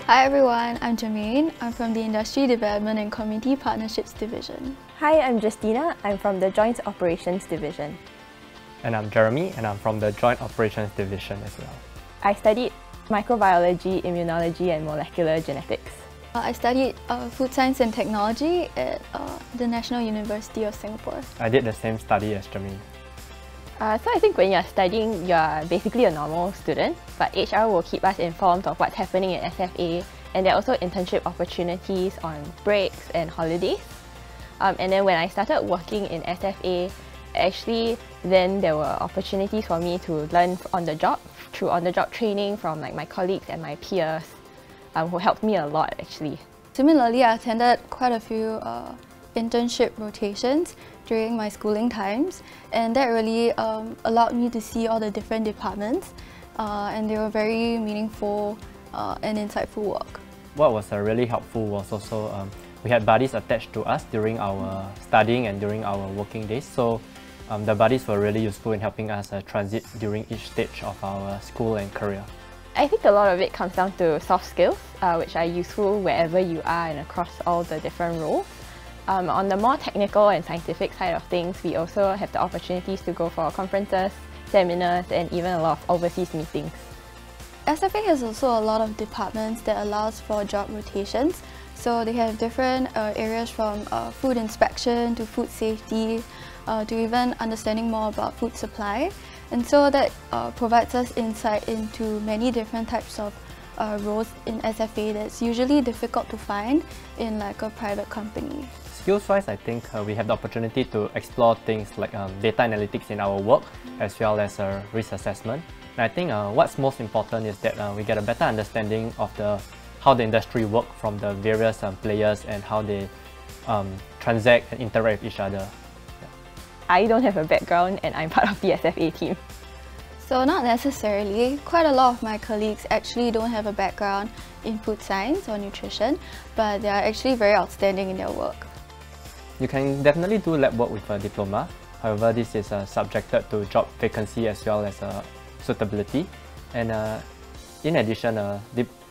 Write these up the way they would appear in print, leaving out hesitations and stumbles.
Hi everyone, I'm Jermaine. I'm from the Industry Development and Community Partnerships Division. Hi, I'm Justina. I'm from the Joint Operations Division. And I'm Jeremy, and I'm from the Joint Operations Division as well. I studied microbiology, immunology and molecular genetics. I studied food science and technology at the National University of Singapore. I did the same study as Jeremy. So I think when you're studying, you're basically a normal student, but HR will keep us informed of what's happening in SFA, and there are also internship opportunities on breaks and holidays. And then when I started working in SFA, actually then there were opportunities for me to learn on the job, through on-the-job training from my colleagues and my peers, who helped me a lot actually. Similarly, I attended quite a few internship rotations during my schooling times, and that really allowed me to see all the different departments, and they were very meaningful and insightful work. What was really helpful was also we had buddies attached to us during our studying and during our working days, so the buddies were really useful in helping us transit during each stage of our school and career. I think a lot of it comes down to soft skills, which are useful wherever you are and across all the different roles. On the more technical and scientific side of things, we also have the opportunities to go for conferences, seminars, and even a lot of overseas meetings. SFA has also a lot of departments that allows for job rotations. So they have different areas from food inspection to food safety to even understanding more about food supply. And so that provides us insight into many different types of roles in SFA that's usually difficult to find in like a private company. Skills-wise, I think we have the opportunity to explore things like data analytics in our work, as well as risk assessment. And I think what's most important is that we get a better understanding of how the industry works from the various players and how they transact and interact with each other. Yeah. I don't have a background and I'm part of the SFA team. So not necessarily. Quite a lot of my colleagues actually don't have a background in food science or nutrition, but they are actually very outstanding in their work. You can definitely do lab work with a diploma. However, this is subjected to job vacancy as well as suitability. And in addition,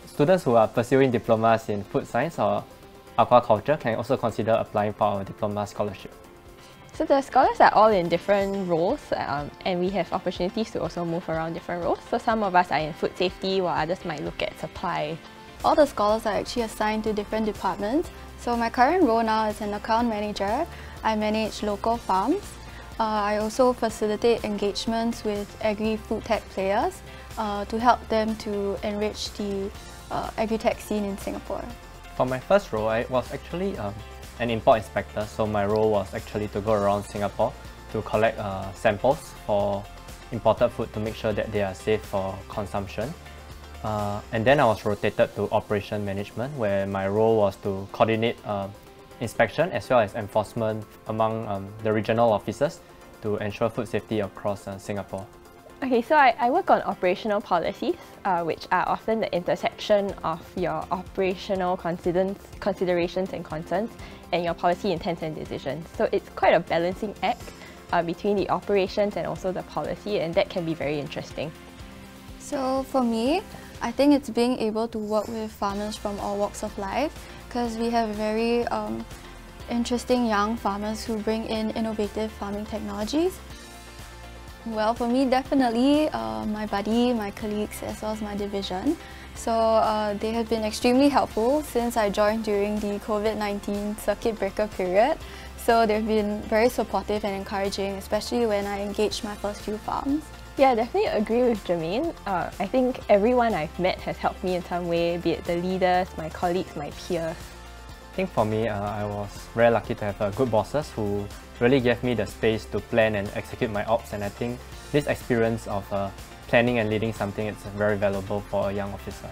students who are pursuing diplomas in food science or aquaculture can also consider applying for our diploma scholarship. So the scholars are all in different roles, and we have opportunities to also move around different roles. So some of us are in food safety, while others might look at supply. All the scholars are actually assigned to different departments. So my current role now is an account manager. I manage local farms. I also facilitate engagements with agri-food tech players to help them to enrich the agri-tech scene in Singapore. For my first role, I was actually an import inspector, so my role was actually to go around Singapore to collect samples for imported food to make sure that they are safe for consumption. And then I was rotated to operation management, where my role was to coordinate inspection as well as enforcement among the regional officers to ensure food safety across Singapore. Okay, so I work on operational policies, which are often the intersection of your operational considerations and concerns and your policy intents and decisions. So it's quite a balancing act between the operations and also the policy, and that can be very interesting. So for me, I think it's being able to work with farmers from all walks of life, because we have very interesting young farmers who bring in innovative farming technologies. Well, for me, definitely my buddy, my colleagues, as well as my division. So they have been extremely helpful since I joined during the COVID-19 circuit breaker period. So they've been very supportive and encouraging, especially when I engaged my first few farms. Yeah, I definitely agree with Jermaine. I think everyone I've met has helped me in some way, be it the leaders, my colleagues, my peers. I think for me, I was very lucky to have good bosses who really gave me the space to plan and execute my ops, and I think this experience of planning and leading something is very valuable for a young officer.